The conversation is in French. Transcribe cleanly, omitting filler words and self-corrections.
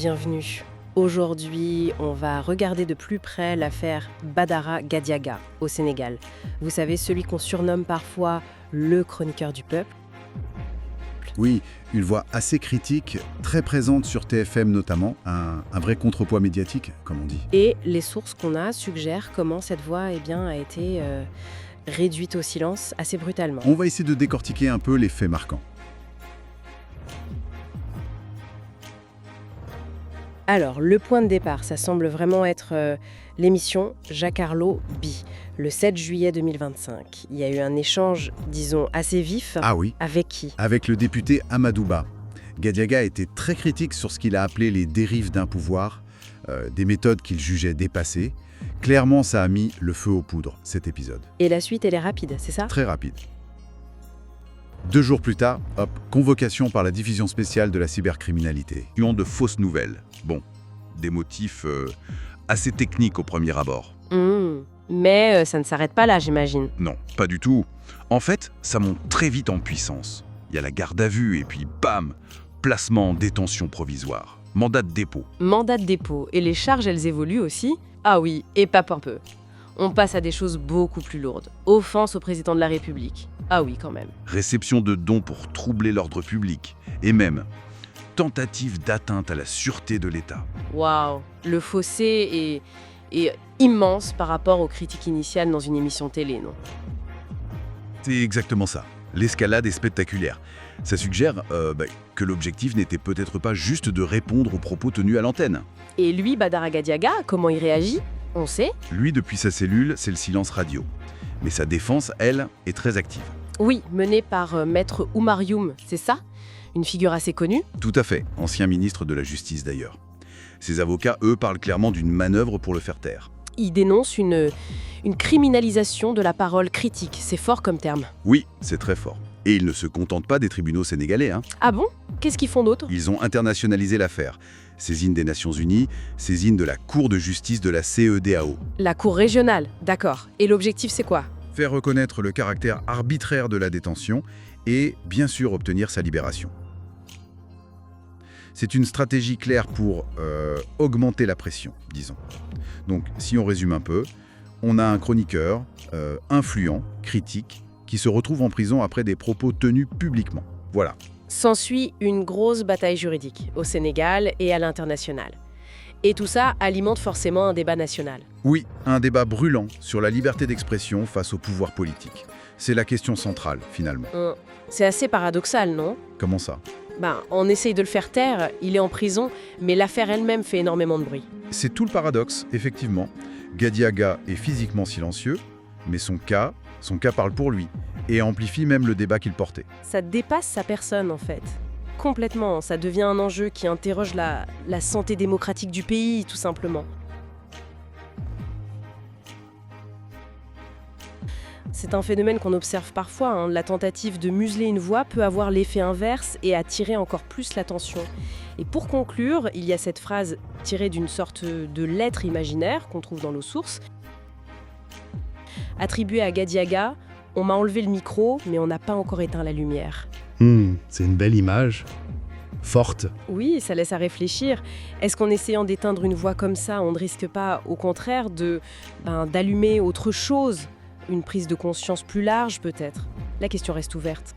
bienvenue. Aujourd'hui, on va regarder de plus près l'affaire Badara Gadiaga au Sénégal. Vous savez, celui qu'on surnomme parfois le chroniqueur du peuple. Oui, une voix assez critique, très présente sur TFM notamment, un vrai contrepoids médiatique, comme on dit. Et les sources qu'on a suggèrent comment cette voix a été réduite au silence assez brutalement. On va essayer de décortiquer un peu les faits marquants. Alors, le point de départ, ça semble vraiment être l'émission Jacarlo B, le 7 juillet 2025. Il y a eu un échange, disons, assez vif. Ah oui, Avec qui? avec le député Amadouba. Gadiaga était très critique sur ce qu'il a appelé les dérives d'un pouvoir, des méthodes qu'il jugeait dépassées. Clairement, ça a mis le feu aux poudres, cet épisode. Et la suite, elle est rapide, c'est ça? Très rapide. 2 jours plus tard, hop, convocation par la division spéciale de la cybercriminalité. De fausses nouvelles. Bon, des motifs assez techniques au premier abord. Mais ça ne s'arrête pas là, j'imagine. Non, pas du tout. En fait, ça monte très vite en puissance. Il y a la garde à vue et puis bam, placement en détention provisoire. Mandat de dépôt. Mandat de dépôt. Et les charges, elles évoluent aussi? Ah oui, et pas un peu. On passe à des choses beaucoup plus lourdes. Offense au président de la République. Ah oui, quand même. Réception de dons pour troubler l'ordre public. Et même tentative d'atteinte à la sûreté de l'État. Waouh, le fossé est immense par rapport aux critiques initiales dans une émission télé, non? C'est exactement ça. L'escalade est spectaculaire. Ça suggère que l'objectif n'était peut-être pas juste de répondre aux propos tenus à l'antenne. Et lui, Badara Gadiaga, comment il réagit? On sait? Lui, depuis sa cellule, c'est le silence radio. Mais sa défense, elle, est très active. Oui, menée par Maître Oumar Youm, c'est ça? Une figure assez connue? Tout à fait, ancien ministre de la Justice d'ailleurs. Ses avocats, eux, parlent clairement d'une manœuvre pour le faire taire. Il dénonce une criminalisation de la parole critique. C'est fort comme terme. Oui, c'est très fort. Et ils ne se contentent pas des tribunaux sénégalais. Ah bon? Qu'est-ce qu'ils font d'autre? Ils ont internationalisé l'affaire. Saisine des Nations Unies, saisine de la Cour de justice de la CEDEAO. La cour régionale, d'accord. Et l'objectif, c'est quoi? Faire reconnaître le caractère arbitraire de la détention et, bien sûr, obtenir sa libération. C'est une stratégie claire pour augmenter la pression, disons. Donc, si on résume un peu, on a un chroniqueur influent, critique, qui se retrouve en prison après des propos tenus publiquement. Voilà. S'ensuit une grosse bataille juridique au Sénégal et à l'international. Et tout ça alimente forcément un débat national. Oui, un débat brûlant sur la liberté d'expression face au pouvoir politique. C'est la question centrale, finalement. C'est assez paradoxal, non? Comment ça? On essaye de le faire taire, il est en prison, mais l'affaire elle-même fait énormément de bruit. C'est tout le paradoxe, effectivement. Gadiaga est physiquement silencieux, mais son cas parle pour lui et amplifie même le débat qu'il portait. Ça dépasse sa personne, en fait. Complètement, ça devient un enjeu qui interroge la santé démocratique du pays, tout simplement. C'est un phénomène qu'on observe parfois. La tentative de museler une voix peut avoir l'effet inverse et attirer encore plus l'attention. Et pour conclure, il y a cette phrase tirée d'une sorte de lettre imaginaire qu'on trouve dans nos sources. Attribuée à Gadiaga, on m'a enlevé le micro, mais on n'a pas encore éteint la lumière. C'est une belle image. Forte. Oui, ça laisse à réfléchir. Est-ce qu'en essayant d'éteindre une voix comme ça, on ne risque pas, au contraire, d'allumer autre chose? Une prise de conscience plus large, peut-être? La question reste ouverte.